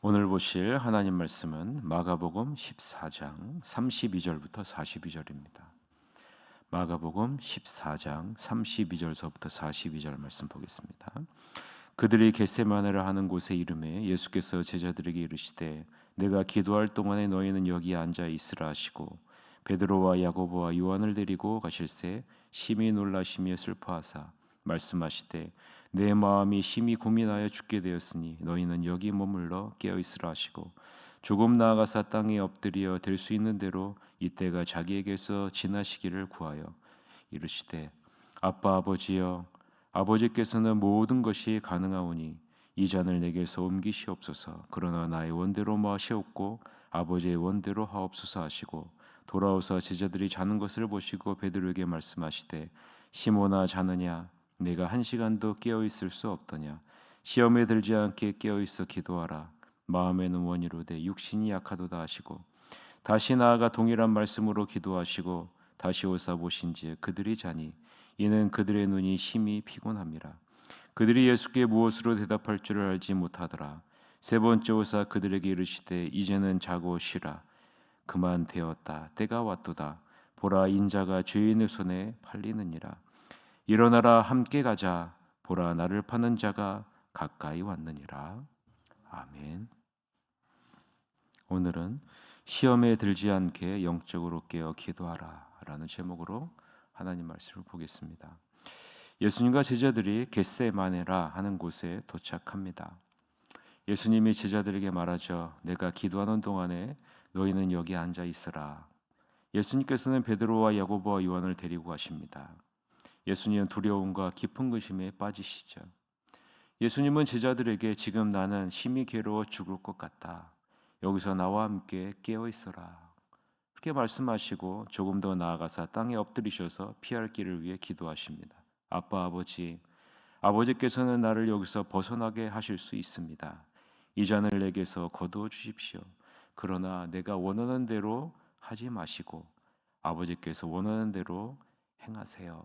오늘 보실 하나님 말씀은 마가복음 14장 32절부터 42절입니다. 마가복음 14장 32절서부터 42절 말씀 보겠습니다. 그들이 겟세마네를 하는 곳에 이르매 예수께서 제자들에게 이르시되 내가 기도할 동안에 너희는 여기 앉아 있으라 하시고 베드로와 야고보와 요한을 데리고 가실새 심히 놀라시며 슬퍼하사 말씀하시되 내 마음이 심히 고민하여 죽게 되었으니 너희는 여기 머물러 깨어 있으라 하시고 조금 나아가사 땅에 엎드려 될 수 있는 대로 이때가 자기에게서 지나시기를 구하여 이르시되 아빠 아버지여 아버지께서는 모든 것이 가능하오니 이 잔을 내게서 옮기시옵소서. 그러나 나의 원대로 마시옵고 아버지의 원대로 하옵소서 하시고 돌아오사 제자들이 자는 것을 보시고 베드로에게 말씀하시되 시몬아 자느냐 내가 한 시간도 깨어 있을 수 없더냐 시험에 들지 않게 깨어 있어 기도하라 마음에는 원이로되 육신이 약하도다 하시고 다시 나아가 동일한 말씀으로 기도하시고 다시 오사 보신지에 그들이 자니 이는 그들의 눈이 심히 피곤함이라. 그들이 예수께 무엇으로 대답할 줄을 알지 못하더라. 세 번째 오사 그들에게 이르시되 이제는 자고 쉬라. 그만 되었다. 때가 왔도다. 보라 인자가 죄인의 손에 팔리느니라. 일어나라 함께 가자. 보라 나를 파는 자가 가까이 왔느니라. 아멘. 오늘은 시험에 들지 않게 영적으로 깨어 기도하라 라는 제목으로 하나님 말씀을 보겠습니다. 예수님과 제자들이 겟세마네라 하는 곳에 도착합니다. 예수님이 제자들에게 말하죠. 내가 기도하는 동안에 너희는 여기 앉아 있으라. 예수님께서는 베드로와 야고보와 요한을 데리고 가십니다. 예수님은 두려움과 깊은 근심에 빠지시죠. 예수님은 제자들에게 지금 나는 심히 괴로워 죽을 것 같다. 여기서 나와 함께 깨어 있어라. 그렇게 말씀하시고 조금 더 나아가서 땅에 엎드리셔서 피할 길을 위해 기도하십니다. 아빠 아버지, 아버지께서는 나를 여기서 벗어나게 하실 수 있습니다. 이 잔을 내게서 거두어 주십시오. 그러나 내가 원하는 대로 하지 마시고 아버지께서 원하는 대로 행하세요.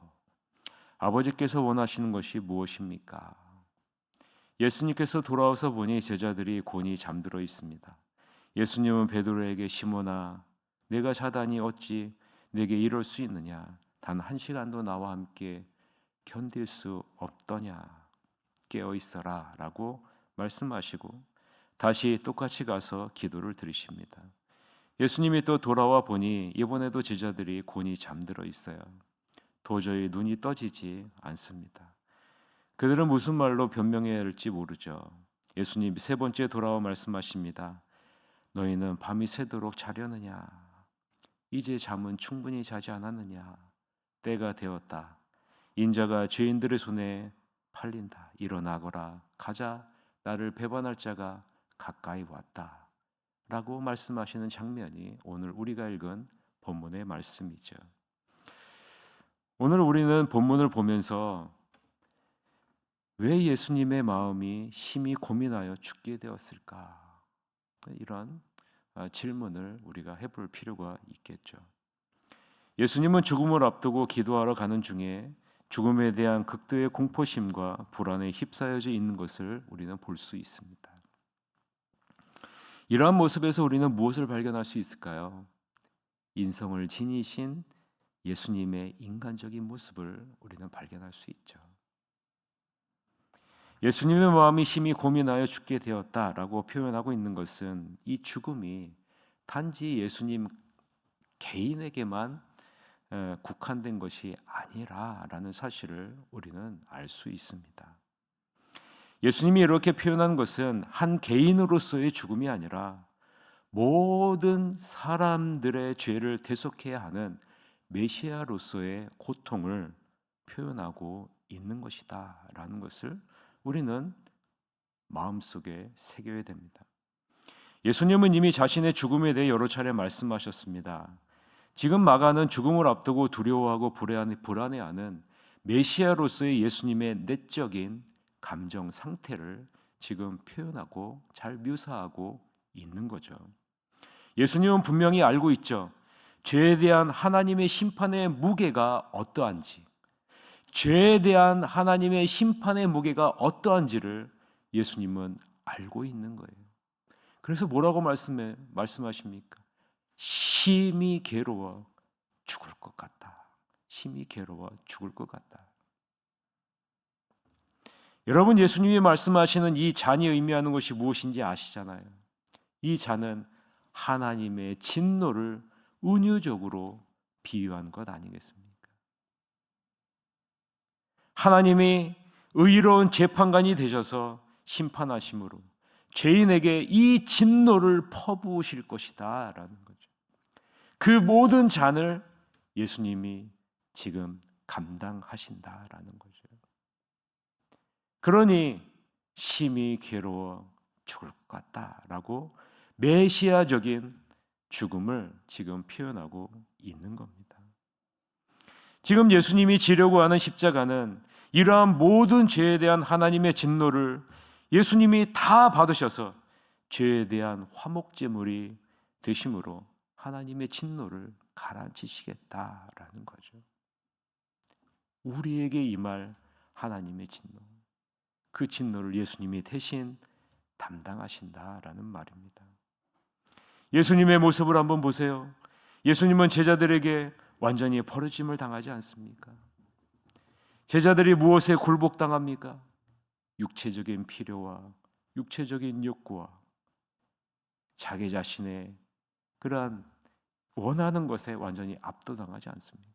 아버지께서 원하시는 것이 무엇입니까? 예수님께서 돌아와서 보니 제자들이 곤히 잠들어 있습니다. 예수님은 베드로에게 시몬아 내가 자다니 어찌 내게 이럴 수 있느냐 단 한 시간도 나와 함께 견딜 수 없더냐 깨어 있어라 라고 말씀하시고 다시 똑같이 가서 기도를 드리십니다. 예수님이 또 돌아와 보니 이번에도 제자들이 곤히 잠들어 있어요. 도저히 눈이 떠지지 않습니다. 그들은 무슨 말로 변명해야 할지 모르죠. 예수님이 세 번째 돌아와 말씀하십니다. 너희는 밤이 새도록 자려느냐? 이제 잠은 충분히 자지 않았느냐? 때가 되었다. 인자가 죄인들의 손에 팔린다. 일어나거라. 가자. 나를 배반할 자가 가까이 왔다. 라고 말씀하시는 장면이 오늘 우리가 읽은 본문의 말씀이죠. 오늘 우리는 본문을 보면서 왜 예수님의 마음이 심히 고민하여 죽게 되었을까? 이런 질문을 우리가 해볼 필요가 있겠죠. 예수님은 죽음을 앞두고 기도하러 가는 중에 죽음에 대한 극도의 공포심과 불안에 휩싸여져 있는 것을 우리는 볼 수 있습니다. 이러한 모습에서 우리는 무엇을 발견할 수 있을까요? 인성을 지니신 예수님의 인간적인 모습을 우리는 발견할 수 있죠. 예수님의 마음이 심히 고민하여 죽게 되었다라고 표현하고 있는 것은 이 죽음이 단지 예수님 개인에게만 국한된 것이 아니라라는 사실을 우리는 알 수 있습니다. 예수님이 이렇게 표현한 것은 한 개인으로서의 죽음이 아니라 모든 사람들의 죄를 대속해야 하는 메시아로서의 고통을 표현하고 있는 것이다라는 것을 우리는 마음속에 새겨야 됩니다. 예수님은 이미 자신의 죽음에 대해 여러 차례 말씀하셨습니다. 지금 마가는 죽음을 앞두고 두려워하고 불안해하는 메시아로서의 예수님의 내적인 감정 상태를 지금 표현하고 잘 묘사하고 있는 거죠. 예수님은 분명히 알고 있죠. 죄에 대한 하나님의 심판의 무게가 어떠한지, 죄에 대한 하나님의 심판의 무게가 어떠한지를 예수님은 알고 있는 거예요. 그래서 뭐라고 말씀하십니까? 심히 괴로워 죽을 것 같다. 심히 괴로워 죽을 것 같다. 여러분, 예수님이 말씀하시는 이 잔이 의미하는 것이 무엇인지 아시잖아요. 이 잔은 하나님의 진노를 은유적으로 비유한 것 아니겠습니까? 하나님이 의로운 재판관이 되셔서 심판하심으로 죄인에게 이 진노를 퍼부으실 것이다 라는 거죠. 그 모든 잔을 예수님이 지금 감당하신다라는 거죠. 그러니 심히 괴로워 죽을 것 같다라고 메시아적인 죽음을 지금 표현하고 있는 겁니다. 지금 예수님이 지려고 하는 십자가는 이러한 모든 죄에 대한 하나님의 진노를 예수님이 다 받으셔서 죄에 대한 화목제물이 되심으로 하나님의 진노를 가라앉히시겠다라는 거죠. 우리에게 임할 하나님의 진노, 그 진노를 예수님이 대신 담당하신다라는 말입니다. 예수님의 모습을 한번 보세요. 예수님은 제자들에게 완전히 버려짐을 당하지 않습니까? 제자들이 무엇에 굴복당합니까? 육체적인 필요와 육체적인 욕구와 자기 자신의 그러한 원하는 것에 완전히 압도당하지 않습니까?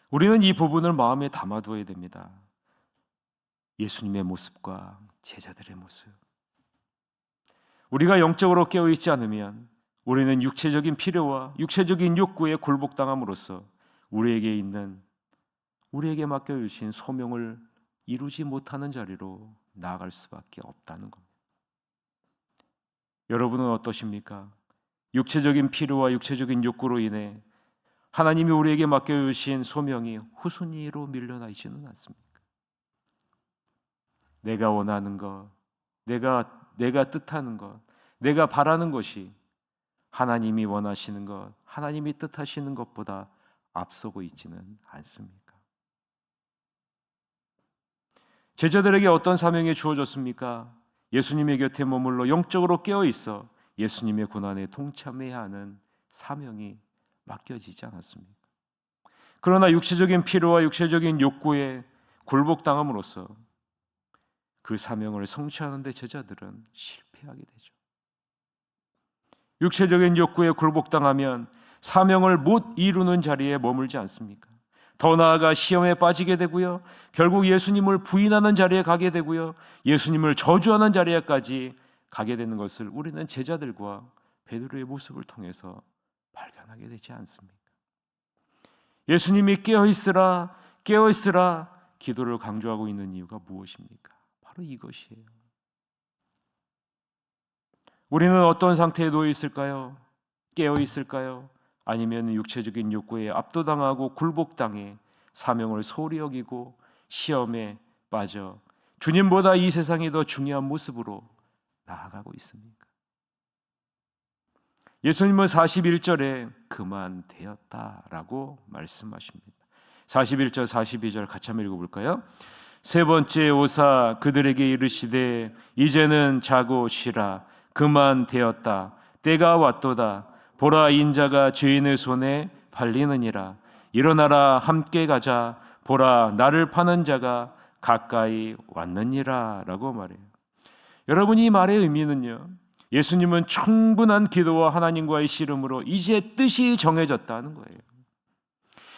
우리는 이 부분을 마음에 담아두어야 됩니다. 예수님의 모습과 제자들의 모습. 우리가 영적으로 깨어있지 않으면 우리는 육체적인 필요와 육체적인 욕구에 굴복당함으로써 우리에게 맡겨주신 소명을 이루지 못하는 자리로 나아갈 수밖에 없다는 겁니다. 여러분은 어떠십니까? 육체적인 필요와 육체적인 욕구로 인해 하나님이 우리에게 맡겨주신 소명이 후순위로 밀려나 있지는 않습니까? 내가 원하는 것, 내가 뜻하는 것, 내가 바라는 것이 하나님이 원하시는 것, 하나님이 뜻하시는 것보다 앞서고 있지는 않습니까? 제자들에게 어떤 사명이 주어졌습니까? 예수님의 곁에 머물러 영적으로 깨어있어 예수님의 고난에 동참해야 하는 사명이 맡겨지지 않았습니까? 그러나 육체적인 필요와 육체적인 욕구에 굴복당함으로써 그 사명을 성취하는 데 제자들은 실패하게 되죠. 육체적인 욕구에 굴복당하면 사명을 못 이루는 자리에 머물지 않습니까? 더 나아가 시험에 빠지게 되고요. 결국 예수님을 부인하는 자리에 가게 되고요. 예수님을 저주하는 자리에까지 가게 되는 것을 우리는 제자들과 베드로의 모습을 통해서 발견하게 되지 않습니까? 예수님이 깨어있으라 기도를 강조하고 있는 이유가 무엇입니까? 바로 이것이에요. 우리는 어떤 상태에 놓여 있을까요? 깨어 있을까요? 아니면 육체적인 욕구에 압도당하고 굴복당해 사명을 소홀히 여기고 시험에 빠져 주님보다 이 세상이 더 중요한 모습으로 나아가고 있습니까? 예수님은 41절에 그만 되었다라고 말씀하십니다. 41절 42절 같이 한번 읽어볼까요? 세 번째 오사 그들에게 이르시되 이제는 자고 쉬라 그만 되었다 때가 왔도다 보라 인자가 죄인의 손에 팔리느니라 일어나라 함께 가자 보라 나를 파는 자가 가까이 왔느니라 라고 말해요. 여러분, 이 말의 의미는요, 예수님은 충분한 기도와 하나님과의 씨름으로 이제 뜻이 정해졌다는 거예요.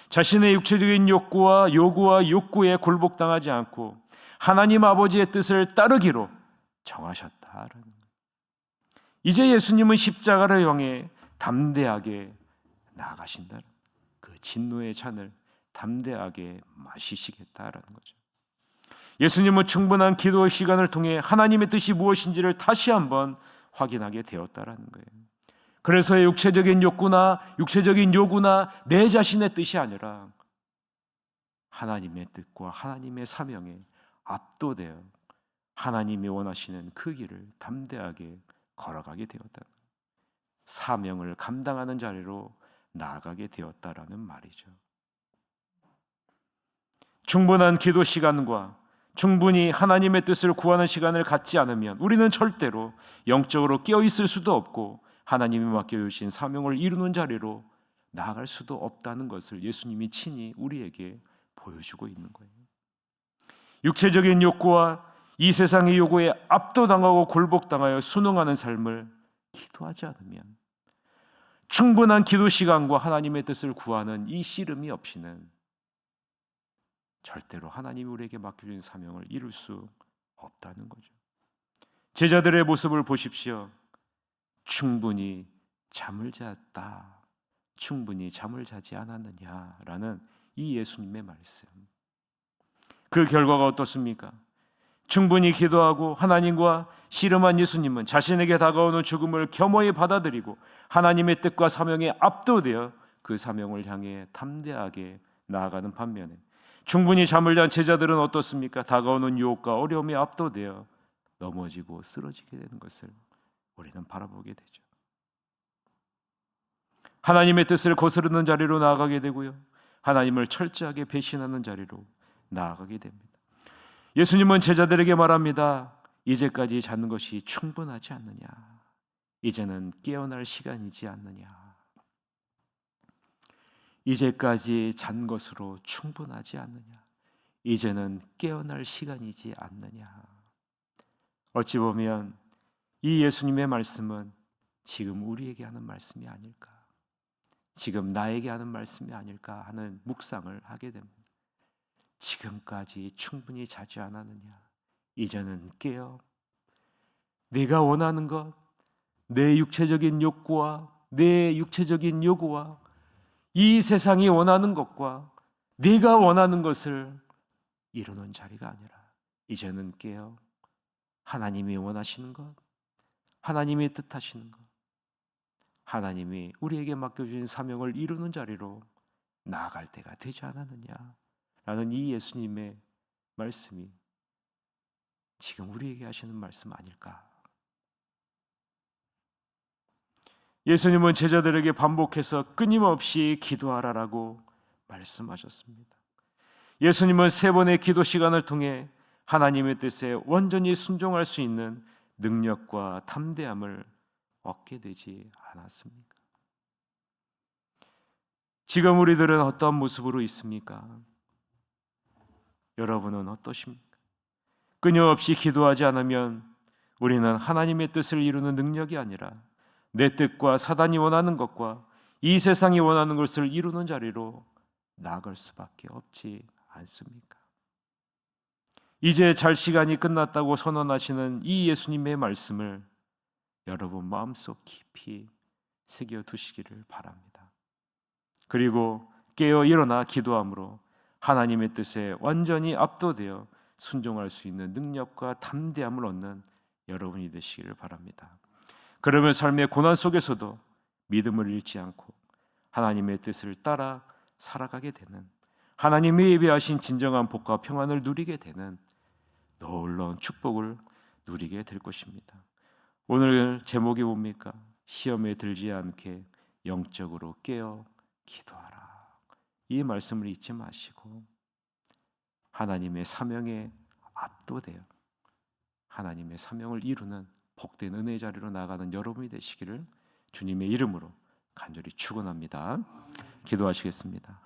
자신의 육체적인 욕구와 욕구에 굴복당하지 않고 하나님 아버지의 뜻을 따르기로 정하셨다라는 거예요. 이제 예수님은 십자가를 향해 담대하게 나아가신다. 그 진노의 잔을 담대하게 마시시겠다라는 거죠. 예수님은 충분한 기도의 시간을 통해 하나님의 뜻이 무엇인지를 다시 한번 확인하게 되었다라는 거예요. 그래서 육체적인 욕구나 육체적인 요구나 내 자신의 뜻이 아니라 하나님의 뜻과 하나님의 사명에 압도되어 하나님이 원하시는 그 길을 담대하게 걸어가게 되었다. 사명을 감당하는 자리로 나아가게 되었다라는 말이죠. 충분한 기도 시간과 충분히 하나님의 뜻을 구하는 시간을 갖지 않으면 우리는 절대로 영적으로 깨어 있을 수도 없고 하나님이 맡겨주신 사명을 이루는 자리로 나아갈 수도 없다는 것을 예수님이 친히 우리에게 보여주고 있는 거예요. 육체적인 욕구와 이 세상의 요구에 압도당하고 굴복당하여 순응하는 삶을 기도하지 않으면, 충분한 기도 시간과 하나님의 뜻을 구하는 이 씨름이 없이는 절대로 하나님이 우리에게 맡겨진 사명을 이룰 수 없다는 거죠. 제자들의 모습을 보십시오. 충분히 잠을 잤다, 충분히 잠을 자지 않았느냐라는 이 예수님의 말씀. 그 결과가 어떻습니까? 충분히 기도하고 하나님과 씨름한 예수님은 자신에게 다가오는 죽음을 겸허히 받아들이고 하나님의 뜻과 사명에 압도되어 그 사명을 향해 담대하게 나아가는 반면에, 충분히 잠을 잔 제자들은 어떻습니까? 다가오는 유혹과 어려움에 압도되어 넘어지고 쓰러지게 되는 것을 우리는 바라보게 되죠. 하나님의 뜻을 거스르는 자리로 나아가게 되고요, 하나님을 철저하게 배신하는 자리로 나아가게 됩니다. 예수님은 제자들에게 말합니다. 이제까지 잔 것이 충분하지 않느냐? 이제는 깨어날 시간이지 않느냐? 이제까지 잔 것으로 충분하지 않느냐? 이제는 깨어날 시간이지 않느냐? 어찌 보면 이 예수님의 말씀은 지금 우리에게 하는 말씀이 아닐까, 지금 나에게 하는 말씀이 아닐까 하는 묵상을 하게 됩니다. 지금까지 충분히 자지 않았느냐? 이제는 깨어. 내가 원하는 것, 내 육체적인 욕구와 내 육체적인 요구와 이 세상이 원하는 것과 내가 원하는 것을 이루는 자리가 아니라 이제는 깨어 하나님이 원하시는 것, 하나님이 뜻하시는 것, 하나님이 우리에게 맡겨주신 사명을 이루는 자리로 나아갈 때가 되지 않았느냐 라는 이 예수님의 말씀이 지금 우리에게 하시는 말씀 아닐까. 예수님은 제자들에게 반복해서 끊임없이 기도하라라고 말씀하셨습니다. 예수님은 3번의 기도 시간을 통해 하나님의 뜻에 완전히 순종할 수 있는 능력과 담대함을 얻게 되지 않았습니까? 지금 우리들은 어떤 모습으로 있습니까? 여러분은 어떠십니까? 끊임없이 기도하지 않으면 우리는 하나님의 뜻을 이루는 능력이 아니라 내 뜻과 사단이 원하는 것과 이 세상이 원하는 것을 이루는 자리로 나아갈 수밖에 없지 않습니까? 이제 잘 시간이 끝났다고 선언하시는 이 예수님의 말씀을 여러분 마음속 깊이 새겨두시기를 바랍니다. 그리고 깨어 일어나 기도함으로 하나님의 뜻에 완전히 압도되어 순종할 수 있는 능력과 담대함을 얻는 여러분이 되시기를 바랍니다. 그러면 삶의 고난 속에서도 믿음을 잃지 않고 하나님의 뜻을 따라 살아가게 되는, 하나님이 예비하신 진정한 복과 평안을 누리게 되는 놀라운 축복을 누리게 될 것입니다. 오늘 제목이 뭡니까? 시험에 들지 않게 영적으로 깨어 기도하라. 이 말씀을 잊지 마시고 하나님의 사명에 압도되어 하나님의 사명을 이루는 복된 은혜의 자리로 나아가는 여러분이 되시기를 주님의 이름으로 간절히 축원합니다. 기도하시겠습니다.